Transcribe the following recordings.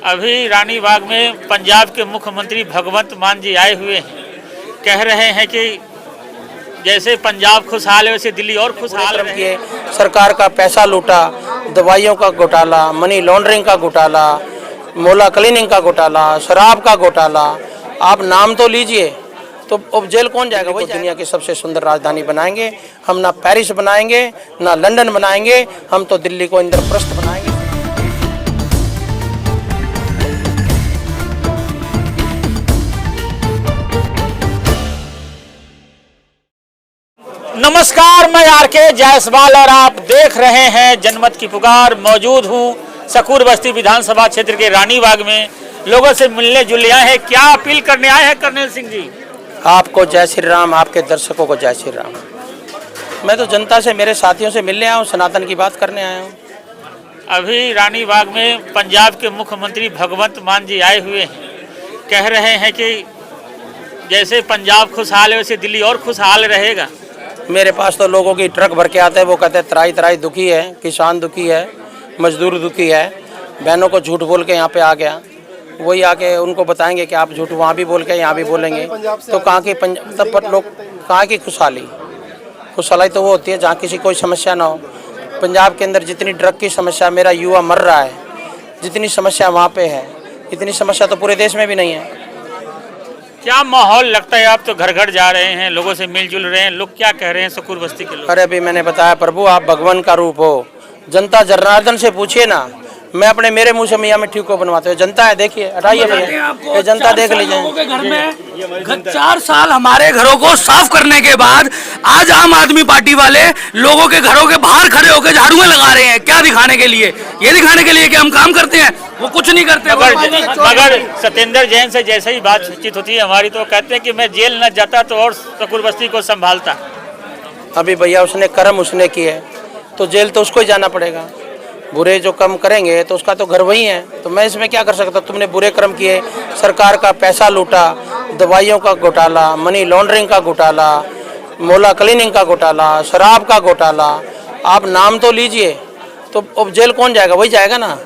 अभी रानी बाग में पंजाब के मुख्यमंत्री भगवंत मान जी आए हुए हैं। कह रहे हैं कि जैसे पंजाब खुशहाल है वैसे दिल्ली और खुशहाल रहे। सरकार का पैसा लूटा, दवाइयों का घोटाला, मनी लॉन्ड्रिंग का घोटाला, मोला क्लीनिंग का घोटाला, शराब का घोटाला, आप नाम तो लीजिए। तो अब जेल कौन जाएगा? वही दुनिया की सबसे सुंदर राजधानी बनाएंगे हम। ना पेरिस बनाएंगे ना लंदन बनाएंगे, हम तो दिल्ली को इंद्रप्रस्थ बनाएंगे। नमस्कार, मैं आरके जायसवाल और आप देख रहे हैं जनमत की पुकार। मौजूद हूँ सकूर बस्ती विधानसभा क्षेत्र के रानी बाग में। लोगों से मिलने जुलने आए हैं। क्या अपील करने आए हैं कर्नल सिंह जी? आपको जय श्री राम, आपके दर्शकों को जय श्री राम। मैं तो जनता से, मेरे साथियों से मिलने आया हूँ, सनातन की बात करने आया हूँ। अभी रानी बाग में पंजाब के मुख्यमंत्री भगवंत मान जी आए हुए हैं। कह रहे हैं कि जैसे पंजाब खुशहाल है वैसे दिल्ली और खुशहाल रहेगा। मेरे पास तो लोगों की ट्रक भर के आते हैं, वो कहते हैं तराई तराई दुखी है, किसान दुखी है, मजदूर दुखी है। बहनों को झूठ बोल के यहाँ पे आ गया, वही आके उनको बताएंगे कि आप झूठ वहाँ भी बोल के यहाँ भी बोलेंगे। तो कहाँ की तब पर लोग कहाँ की खुशहाली? खुशहाली तो वो होती है जहाँ किसी कोई समस्या ना हो। पंजाब के अंदर जितनी ड्रग की समस्या, मेरा युवा मर रहा है, जितनी समस्या वहाँ पे है, इतनी समस्या तो पूरे देश में भी नहीं है। क्या माहौल लगता है? आप तो घर घर जा रहे हैं, लोगों से मिलजुल रहे हैं, लोग क्या कह रहे हैं सकूर बस्ती के लोग? अरे अभी मैंने बताया प्रभु, आप भगवान का रूप हो। जनता जनार्दन से पूछिए ना, मैं अपने मेरे मुंह से मियाँ मिट्टी को बनवाते हो। जनता है, देखिए, हटाइए भैया, ये जनता देख लीजिए। लोगों के घर में 4 साल हमारे घरों को साफ करने के बाद आज आम आदमी पार्टी वाले लोगों के घरों के बाहर खड़े होकर झाड़ुएं लगा रहे हैं। क्या दिखाने के लिए? ये दिखाने के लिए कि हम काम करते हैं। वो कुछ नहीं करते। मगर सत्येंद्र जैन से जैसे ही बातचीत होती है हमारी, तो कहते हैं कि मैं जेल न जाता तो और सकूर बस्ती को संभालता। अभी भैया उसने कर्म उसने किए, तो जेल तो उसको ही जाना पड़ेगा। बुरे जो कर्म करेंगे तो उसका तो घर वही है। तो मैं इसमें क्या कर सकता? तुमने बुरे कर्म किए, सरकार का पैसा लूटा, दवाइयों का घोटाला, मनी लॉन्ड्रिंग का घोटाला, मोला क्लीनिंग का घोटाला, शराब का घोटाला, आप नाम तो लीजिए। तो अब जेल कौन जाएगा? वही जाएगा ना।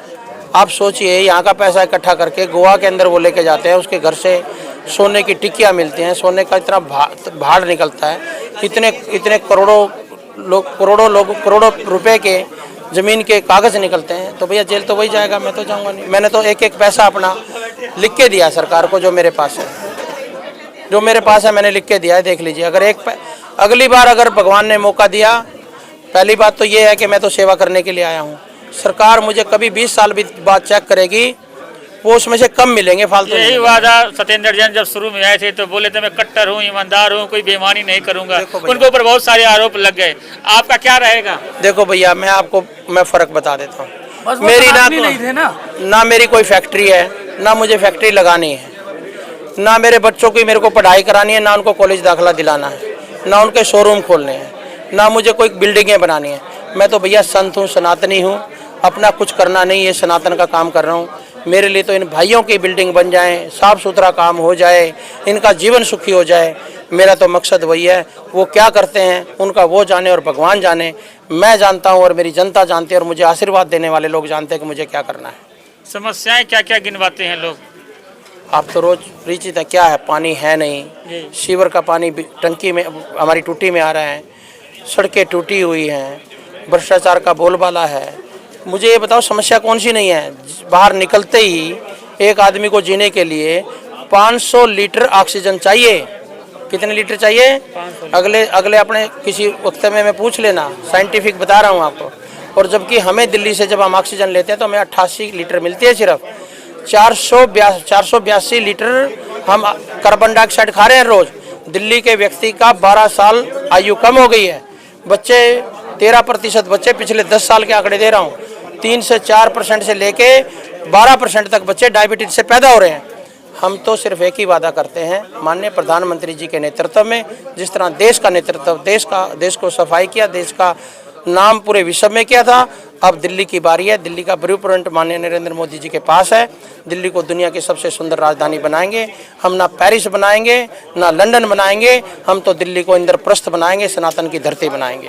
आप सोचिए, यहाँ का पैसा इकट्ठा करके गोवा के अंदर वो लेके जाते हैं, उसके घर से सोने की टिक्कियाँ मिलती हैं, सोने का इतना भाड़ निकलता है, इतने करोड़ों रुपए के ज़मीन के कागज़ निकलते हैं। तो भैया जेल तो वही जाएगा, मैं तो जाऊँगा नहीं। मैंने तो एक एक पैसा अपना लिख के दिया सरकार को, जो मेरे पास है मैंने लिख के दिया है, देख लीजिए। अगर अगली बार अगर भगवान ने मौका दिया, पहली बात तो ये है कि मैं तो सेवा करने के लिए आया हूँ। सरकार मुझे कभी 20 साल बाद चेक करेगी, वो उसमें से कम मिलेंगे फालतू। यही वादा सत्येंद्र जैन जब शुरू में आए थे तो बोले थे मैं कट्टर हूँ, ईमानदार हूँ, कोई बेईमानी नहीं करूँगा। उनके ऊपर बहुत सारे आरोप लग गए। आपका क्या रहेगा? देखो भैया, मैं फ़र्क बता देता हूँ। मेरी ना मेरी कोई फैक्ट्री है, ना मुझे फैक्ट्री लगानी है, ना मेरे बच्चों की मेरे को पढ़ाई करानी है, ना उनको कॉलेज दाखिला दिलाना है, ना उनके शोरूम खोलने हैं, ना मुझे कोई बिल्डिंगें बनानी है। मैं तो भैया संत हूँ, सनातनी हूँ, अपना कुछ करना नहीं है, सनातन का काम कर रहा हूँ। मेरे लिए तो इन भाइयों की बिल्डिंग बन जाए, साफ़ सुथरा काम हो जाए, इनका जीवन सुखी हो जाए, मेरा तो मकसद वही है। वो क्या करते हैं उनका वो जाने और भगवान जाने। मैं जानता हूँ और मेरी जनता जानती है और मुझे आशीर्वाद देने वाले लोग जानते हैं कि मुझे क्या करना है। समस्याएं क्या क्या गिनवाते हैं लोग? आप तो रोज़ परिचित है, क्या है? पानी है नहीं, सीवर का पानी टंकी में हमारी टूटी में आ रहा है, सड़कें टूटी हुई हैं, भ्रष्टाचार का बोलबाला है। मुझे ये बताओ, समस्या कौन सी नहीं है? बाहर निकलते ही एक आदमी को जीने के लिए 500 लीटर ऑक्सीजन चाहिए। कितने लीटर चाहिए? अगले अपने किसी वक्त में मैं पूछ लेना, साइंटिफिक बता रहा हूँ आपको। और जबकि हमें दिल्ली से जब हम ऑक्सीजन लेते हैं तो हमें 88 लीटर मिलती है। सिर्फ 482 लीटर हम कार्बन डाइऑक्साइड खा रहे हैं रोज़। दिल्ली के व्यक्ति का 12 साल आयु कम हो गई है। बच्चे 13% बच्चे, पिछले 10 साल के आंकड़े दे रहा हूँ, 3 से 4% से लेके 12% तक बच्चे डायबिटीज से पैदा हो रहे हैं। हम तो सिर्फ एक ही वादा करते हैं, माननीय प्रधानमंत्री जी के नेतृत्व में, जिस तरह देश का नेतृत्व, देश को सफाई किया, देश का नाम पूरे विश्व में किया था। अब दिल्ली की बारी है। दिल्ली का ब्लूप्रिंट माननीय नरेंद्र मोदी जी के पास है। दिल्ली को दुनिया की सबसे सुंदर राजधानी बनाएंगे हम। ना पेरिस बनाएंगे, ना लंदन बनाएंगे, हम तो दिल्ली को इंद्रप्रस्थ बनाएंगे, सनातन की धरती बनाएंगे।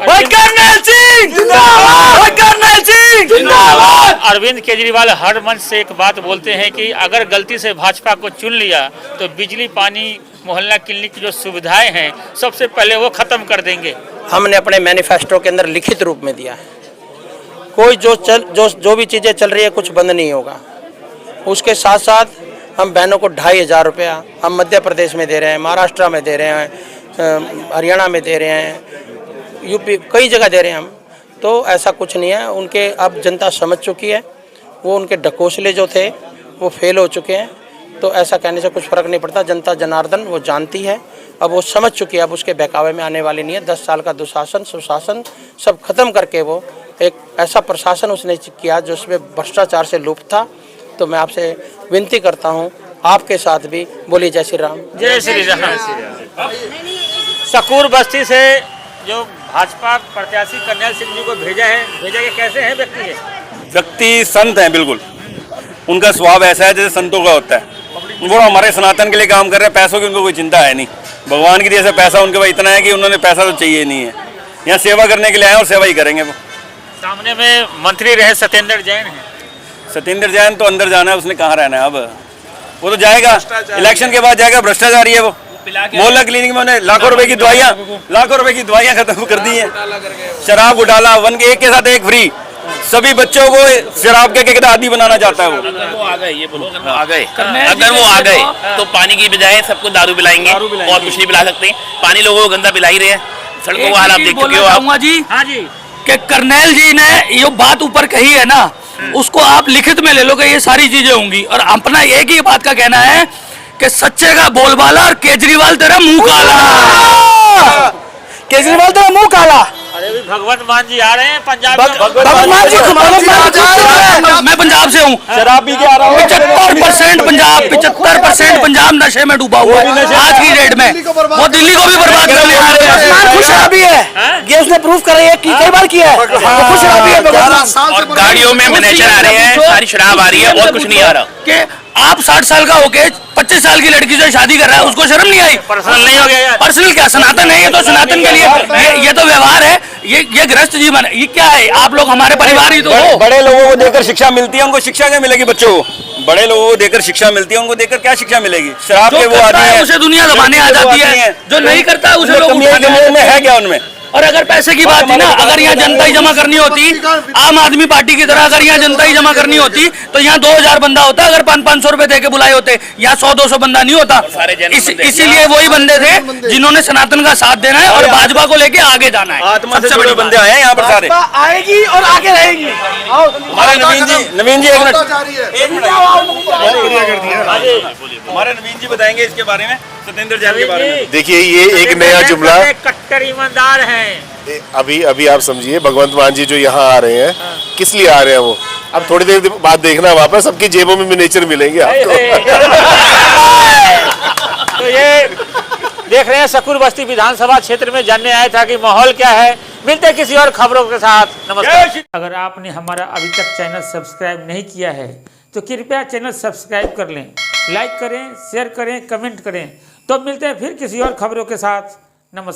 अरविंद केजरीवाल हर मंच से एक बात बोलते हैं कि अगर गलती से भाजपा को चुन लिया तो बिजली, पानी, मोहल्ला क्लिनिक की जो सुविधाएं हैं सबसे पहले वो खत्म कर देंगे। हमने अपने मैनिफेस्टो के अंदर लिखित रूप में दिया है, कोई जो भी चीज़ें चल रही है कुछ बंद नहीं होगा। उसके साथ साथ हम बहनों को 2500 रुपया हम मध्य प्रदेश में दे रहे हैं, महाराष्ट्र में दे रहे हैं, हरियाणा में दे रहे हैं, यूपी, कई जगह दे रहे हैं हम। तो ऐसा कुछ नहीं है। उनके अब जनता समझ चुकी है, वो उनके ढकोसले जो थे वो फेल हो चुके हैं। तो ऐसा कहने से कुछ फ़र्क नहीं पड़ता। जनता जनार्दन वो जानती है, अब वो समझ चुकी है, अब उसके बहकावे में आने वाली नहीं है। 10 साल का दुशासन, सुशासन सब खत्म करके वो एक ऐसा प्रशासन उसने किया जो उसमें भ्रष्टाचार से लुप्त था। तो मैं आपसे विनती करता हूँ, आपके साथ भी बोली जय श्री राम। जय श्री राम। सकूर बस्ती से जो भाजपा प्रत्याशी करनैल सिंह जी को भेजा कि कैसे हैं व्यक्ति? व्यक्ति संत हैं, बिल्कुल उनका स्वभाव ऐसा है जैसे संतों का होता है। वो हमारे सनातन के लिए काम कर रहे हैं, पैसों की उनको कोई चिंता है नहीं। भगवान की दिया से पैसा उनके पास इतना है कि उन्होंने पैसा तो चाहिए नहीं है। यहाँ सेवा करने के लिए आए और सेवा ही करेंगे। वो सामने में मंत्री रहे सत्येंद्र जैन हैं। सत्येंद्र जैन तो अंदर जाना है, उसने कहाँ रहना है। अब वो तो जाएगा, इलेक्शन के बाद जाएगा। भ्रष्टाचारी है वो। मोहल्ला क्लिनिक में उन्हें लाखों रुपए की दवाइयाँ खत्म कर दी हैं। शराब घोटाला, एक के साथ एक फ्री, सभी बच्चों को शराब के आदी बनाना चाहता है वो। अगर वो आ गए तो पानी की बजाय सबको दारू पिलाएंगे और कुछ नहीं पिला सकते। पानी लोगों को गंदा पिला ही रहे हैं, सड़कों का हाल आप देख चुके हो आप। जी हाँ जी, कि करनैल जी ने ये बात ऊपर कही है ना, उसको आप लिखित में ले लो कि ये सारी चीजें होंगी। और अपना एक ही बात का कहना है कि सच्चे का बोलबाला और केजरीवाल तेरा मुंह काला। केजरीवाल तेरा मुंह काला। अरे भी भगवंत मान जी आ रहे हैं पंजाब में। मैं पंजाब से हूँ। शराब पी के आ रहा हूँ। 75% पंजाब नशे में डूबा हुआ है आज की डेट में। वो दिल्ली को भी बर्बाद करने आ रहे हैं। खुश शराबी है, ये उसने प्रूफ कर रही है कि कई बार किया है। खुश शराबी है। और गाड़ियों में मैनेजर आ रहे हैं, सारी शराब आ रही है और कुछ नहीं आ रहा। कि आप 60 साल का होके 25 साल की लड़की से शादी कर रहा है, उसको शर्म नहीं आई? पर्सनल नहीं हो गया यार। पर्सनल क्या, सनातन है ये तो। सनातन के लिए ये तो व्यवहार है, ये गृहस्थ जीवन है। ये क्या है? आप लोग हमारे परिवार ही तो हो। बड़े लोगों को देकर शिक्षा मिलती है, उनको शिक्षा क्या मिलेगी? बच्चों को बड़े लोगों को देकर शिक्षा मिलती है, उनको देकर क्या शिक्षा मिलेगी? शराब के वो आदि है, उसे दुनिया दबाने आ जाती है। जो नहीं करता उसे लोग है क्या उनमें? और अगर पैसे की बात थी ना, अगर यहाँ जनता ही जमा करनी होती, आम आदमी पार्टी की तरह अगर यहाँ जनता ही जमा करनी होती तो यहाँ 2000 बंदा होता। अगर 500 रुपए दे के बुलाए होते, यहाँ 100-200 बंदा नहीं होता। इसीलिए वही बंदे थे जिन्होंने सनातन का साथ देना है और भाजपा को लेके आगे जाना है। आत्मा से बड़े बंदे आए हैं यहाँ पर सारे। आएगी और आगे रहेगी। हमारे नवीन जी एक मिनट, हमारे नवीन जी बताएंगे इसके बारे में, सत्येंद्र जैन के बारे में। देखिए, ये एक नया जुमला। कट्टर ईमानदार हैं। अभी आप समझिए, भगवंत मान जी जो यहाँ आ रहे हैं, किस लिए आ रहे हैं वो? अब थोड़ी देर बाद देखना वापस सबकी जेबों में मिनिएचर मिलेंगे आपको। तो ये देख रहे हैं सकूर बस्ती विधानसभा क्षेत्र में जानने आया था कि माहौल क्या है। मिलते हैं किसी और खबरों के साथ। नमस्कार। अगर आपने हमारा अभी तक चैनल सब्सक्राइब नहीं किया है तो कृपया चैनल सब्सक्राइब कर लें, लाइक करें, शेयर करें, कमेंट करें। तो मिलते हैं फिर किसी और खबरों के साथ। नमस्कार।